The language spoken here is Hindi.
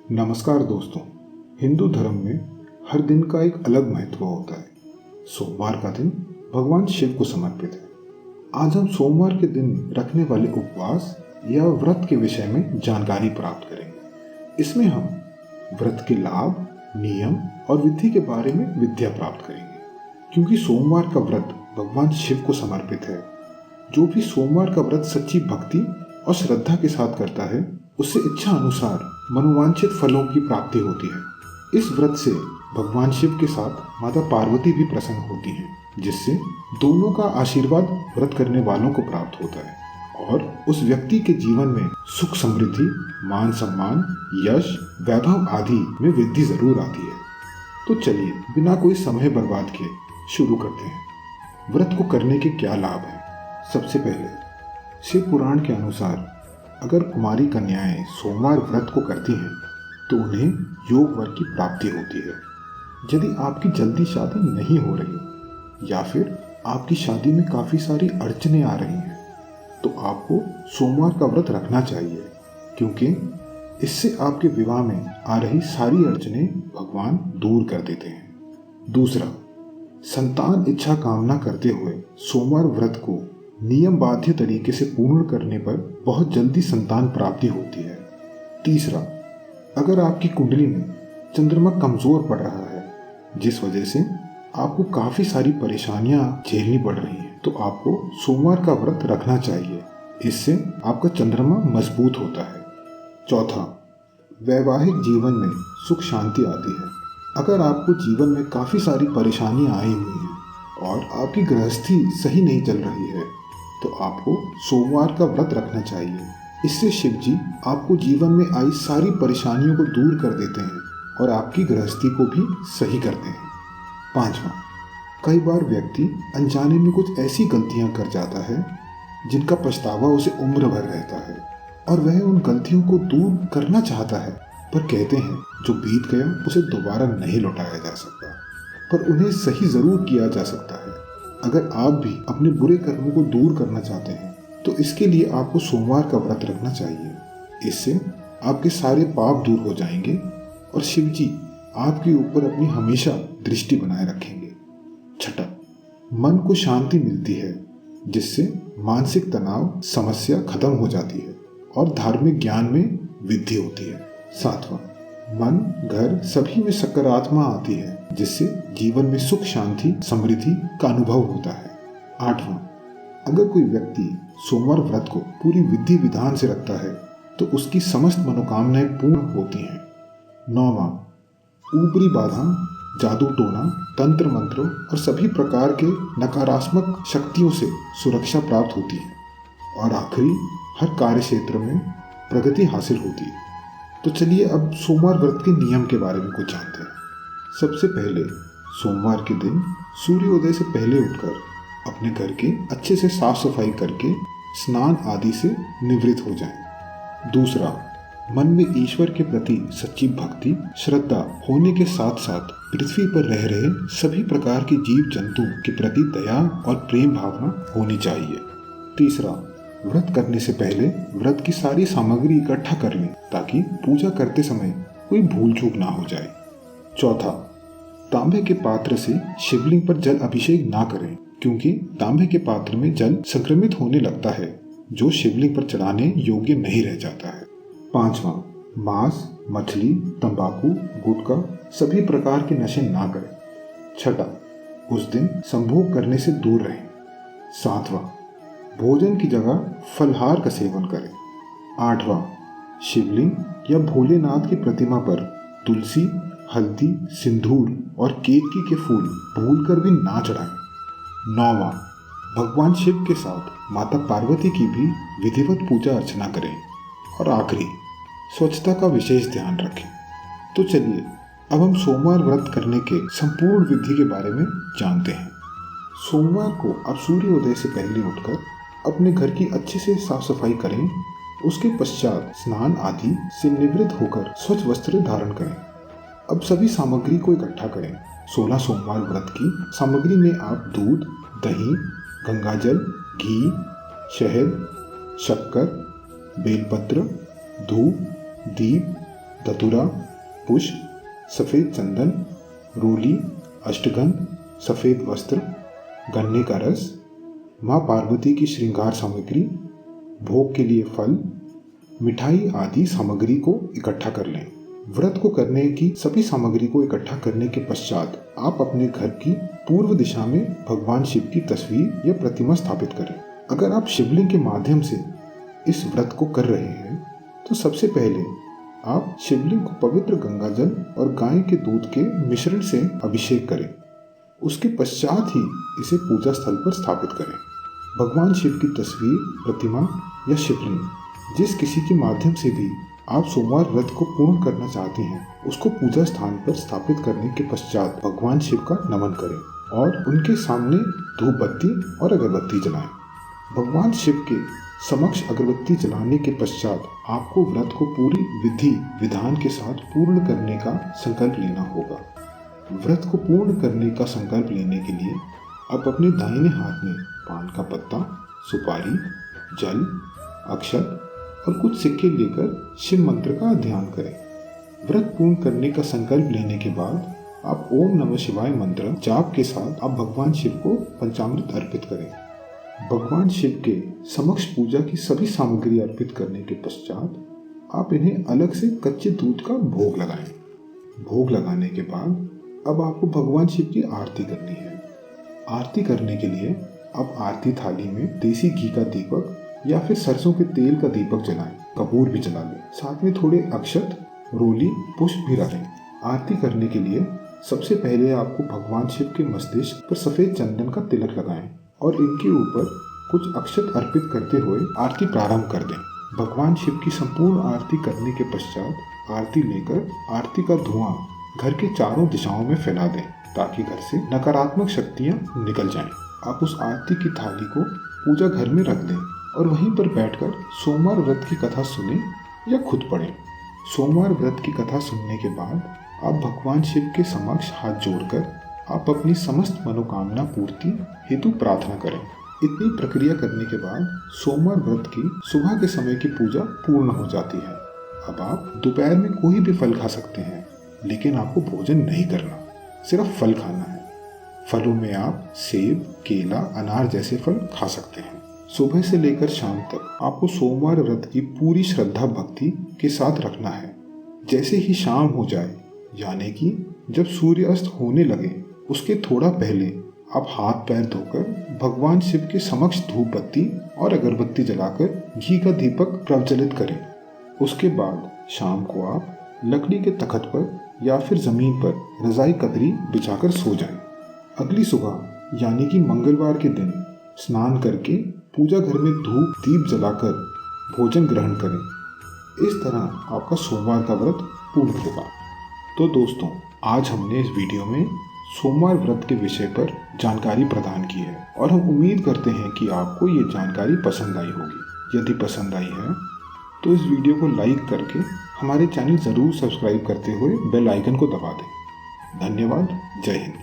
नमस्कार दोस्तों। हिंदू धर्म में हर दिन का एक अलग महत्व होता है। सोमवार का दिन भगवान शिव को समर्पित है। आज हम सोमवार के दिन रखने वाले उपवास या व्रत के विषय में जानकारी प्राप्त करेंगे। इसमें हम व्रत के लाभ, नियम और विधि के बारे में विद्या प्राप्त करेंगे। क्योंकि सोमवार का व्रत भगवान शिव को समर्पित है। जो भी सोमवार का व्रत सच्ची भक्ति और श्रद्धा के साथ करता है, उससे इच्छा अनुसार मनोवांछित फलों की प्राप्ति होती है। इस व्रत से भगवान शिव के साथ माता पार्वती भी प्रसन्न होती हैं, जिससे दोनों का आशीर्वाद व्रत करने वालों को प्राप्त होता है और उस व्यक्ति के जीवन में सुख, समृद्धि, मान सम्मान, यश, वैभव आदि में वृद्धि जरूर आती है। तो चलिए बिना कोई समय बर्बाद किए शुरू करते हैं। व्रत को करने के क्या लाभ हैं? सबसे पहले शिव पुराण के अनुसार अगर कुमारी कन्याएं सोमवार व्रत को करती हैं तो उन्हें योग वर की प्राप्ति होती है। यदि आपकी जल्दी शादी नहीं हो रही या फिर आपकी शादी में काफ़ी सारी अड़चनें आ रही हैं तो आपको सोमवार का व्रत रखना चाहिए, क्योंकि इससे आपके विवाह में आ रही सारी अड़चनें भगवान दूर कर देते हैं। दूसरा, संतान इच्छा कामना करते हुए सोमवार व्रत को नियम बाध्य तरीके से पूर्ण करने पर बहुत जल्दी संतान प्राप्ति होती है। तीसरा, अगर आपकी कुंडली में चंद्रमा कमजोर पड़ रहा है, जिस वजह से आपको काफी सारी परेशानियां झेलनी पड़ रही हैं, तो आपको सोमवार का व्रत रखना चाहिए। इससे आपका चंद्रमा मजबूत होता है। चौथा, वैवाहिक जीवन में सुख शांति आती है। अगर आपको जीवन में काफी सारी परेशानियां आई हुई हैं और आपकी गृहस्थी सही नहीं चल रही है, तो आपको सोमवार का व्रत रखना चाहिए। इससे शिव जी आपको जीवन में आई सारी परेशानियों को दूर कर देते हैं और आपकी गृहस्थी को भी सही करते हैं। पांचवा, कई बार व्यक्ति अनजाने में कुछ ऐसी गलतियां कर जाता है जिनका पछतावा उसे उम्र भर रहता है और वह उन गलतियों को दूर करना चाहता है, पर कहते हैं जो बीत गया उसे दोबारा नहीं लौटाया जा सकता, पर उन्हें सही जरूर किया जा सकता है। अगर आप भी अपने बुरे कर्मों को दूर करना चाहते हैं तो इसके लिए आपको सोमवार का व्रत रखना चाहिए। इससे आपके सारे पाप दूर हो जाएंगे और शिव जी आपके ऊपर अपनी हमेशा दृष्टि बनाए रखेंगे। छठा, मन को शांति मिलती है, जिससे मानसिक तनाव समस्या खत्म हो जाती है और धार्मिक ज्ञान में वृद्धि होती है। सातवां, मन, घर सभी में सकारात्मक आती है, जिससे जीवन में सुख, शांति, समृद्धि का अनुभव होता है। आठवां, अगर कोई व्यक्ति सोमवार व्रत को पूरी विधि विधान से रखता है तो उसकी समस्त मनोकामनाएं पूर्ण होती हैं। नौवां, ऊपरी बाधा, जादू टोना, तंत्र मंत्र और सभी प्रकार के नकारात्मक शक्तियों से सुरक्षा प्राप्त होती है। और आखिरी, हर कार्य क्षेत्र में प्रगति हासिल होती है। तो चलिए अब सोमवार व्रत के नियम के बारे में कुछ जानते हैं। सबसे पहले सोमवार के दिन सूर्योदय से पहले उठकर अपने घर के अच्छे से साफ सफाई करके स्नान आदि से निवृत्त हो जाएं। दूसरा, मन में ईश्वर के प्रति सच्ची भक्ति, श्रद्धा होने के साथ साथ पृथ्वी पर रह रहे सभी प्रकार के जीव जंतु के प्रति दया और प्रेम भावना होनी चाहिए। तीसरा, व्रत करने से पहले व्रत की सारी सामग्री इकट्ठा कर लें ताकि पूजा करते समय कोई भूल चूक ना हो जाए। चौथा, तांबे के पात्र से शिवलिंग पर जल अभिषेक ना करें, क्योंकि तांबे के पात्र में जल संक्रमित होने लगता है जो शिवलिंग पर चढ़ाने योग्य नहीं रह जाता है। पांचवा, मांस, मछली, तंबाकू, गुटखा सभी प्रकार के नशे ना करें। छठा, उस दिन संभोग करने से दूर रहें। सातवां, भोजन की जगह फलहार का सेवन करें। आठवां, शिवलिंग या भोलेनाथ की प्रतिमा पर तुलसी, हल्दी, सिंदूर और केतकी के फूल भूलकर भी ना चढ़ाएं। नौवां, भगवान शिव के साथ माता पार्वती की भी विधिवत पूजा अर्चना करें। और आखिरी, स्वच्छता का विशेष ध्यान रखें। तो चलिए अब हम सोमवार व्रत करने के संपूर्ण विधि के बारे में जानते हैं। सोमवार को आप सूर्योदय से पहले उठकर अपने घर की अच्छे से साफ सफाई करें। उसके पश्चात स्नान आदि से निवृत्त होकर स्वच्छ वस्त्र धारण करें। अब सभी सामग्री को इकट्ठा करें। 16 सोमवार व्रत की सामग्री में आप दूध, दही, गंगाजल, घी, शहद, शक्कर, बेलपत्र, धूप, दीप, धतूरा, पुष्प, सफ़ेद चंदन, रोली, अष्टगंध, सफ़ेद वस्त्र, गन्ने का रस, माँ पार्वती की श्रृंगार सामग्री, भोग के लिए फल, मिठाई आदि सामग्री को इकट्ठा कर लें। व्रत को करने की सभी सामग्री को इकट्ठा करने के पश्चात आप अपने घर की पूर्व दिशा में भगवान शिव की तस्वीर या प्रतिमा स्थापित करें। अगर आप शिवलिंग के माध्यम से इस व्रत को कर रहे हैं तो सबसे पहले आप शिवलिंग को पवित्र गंगा जल और गाय के दूध के मिश्रण से अभिषेक करें। उसके पश्चात ही इसे पूजा स्थल पर स्थापित करें। भगवान शिव की तस्वीर, प्रतिमा या शिवलिंग जिस किसी के माध्यम से भी आप सोमवार व्रत को पूर्ण करना चाहते हैं, उसको पूजा स्थान पर स्थापित करने के पश्चात भगवान शिव का नमन करें और उनके सामने धूप बत्ती और अगरबत्ती जलाएं। भगवान शिव के समक्ष अगरबत्ती जलाने के पश्चात आपको व्रत को पूरी विधि विधान के साथ पूर्ण करने का संकल्प लेना होगा। व्रत को पूर्ण करने का संकल्प लेने के लिए आप अपने दाहिने हाथ में पान का पत्ता, सुपारी, जल, अक्षत और कुछ सिक्के लेकर शिव मंत्र का ध्यान करें। व्रत पूर्ण करने का संकल्प लेने के बाद आप ओम नमः शिवाय मंत्र जाप के साथ आप भगवान शिव को पंचामृत अर्पित करें। भगवान शिव के समक्ष पूजा की सभी सामग्री अर्पित करने के पश्चात आप इन्हें अलग से कच्चे दूध का भोग लगाएं। भोग लगाने के बाद अब आपको भगवान शिव की आरती करनी है। आरती करने के लिए आप आरती थाली में देसी घी का दीपक या फिर सरसों के तेल का दीपक जलाएं, कपूर भी जला लें, साथ में थोड़े अक्षत, रोली, पुष्प भी रखें। आरती करने के लिए सबसे पहले आपको भगवान शिव के मस्तिष्क पर सफ़ेद चंदन का तिलक लगाएं और इनके ऊपर कुछ अक्षत अर्पित करते हुए आरती प्रारंभ कर दें। भगवान शिव की संपूर्ण आरती करने के पश्चात आरती लेकर आरती का धुआं घर के चारों दिशाओं में फैला दें ताकि घर से नकारात्मक शक्तियां निकल जाएं। आप उस आरती की थाली को पूजा घर में रख दें और वहीं पर बैठकर सोमवार व्रत की कथा सुनें या खुद पढ़ें। सोमवार व्रत की कथा सुनने के बाद आप भगवान शिव के समक्ष हाथ जोड़कर आप अपनी समस्त मनोकामना पूर्ति हेतु प्रार्थना करें। इतनी प्रक्रिया करने के बाद सोमवार व्रत की सुबह के समय की पूजा पूर्ण हो जाती है। अब आप दोपहर में कोई भी फल खा सकते हैं, लेकिन आपको भोजन नहीं करना, सिर्फ फल खाना है। फलों में आप सेब, केला, अनार जैसे फल खा सकते हैं। सुबह से लेकर शाम तक आपको सोमवार व्रत की पूरी श्रद्धा भक्ति के साथ रखना है। जैसे ही शाम हो जाए, यानी कि जब सूर्यास्त होने लगे, उसके थोड़ा पहले आप हाथ पैर धोकर भगवान शिव के समक्ष धूप बत्ती और अगरबत्ती जलाकर घी का दीपक प्रज्वलित करें। उसके बाद शाम को आप लकड़ी के तख्त पर या फिर जमीन पर रजाई कतरी बिछाकर सो जाएं। अगली सुबह यानी कि मंगलवार के दिन स्नान करके पूजा घर में धूप दीप जलाकर भोजन ग्रहण करें। इस तरह आपका सोमवार का व्रत पूर्ण होगा। तो दोस्तों, आज हमने इस वीडियो में सोमवार व्रत के विषय पर जानकारी प्रदान की है और हम उम्मीद करते हैं कि आपको ये जानकारी पसंद आई होगी। यदि पसंद आई है तो इस वीडियो को लाइक करके हमारे चैनल ज़रूर सब्सक्राइब करते हुए बेल आइकन को दबा दें। धन्यवाद। जय हिंद।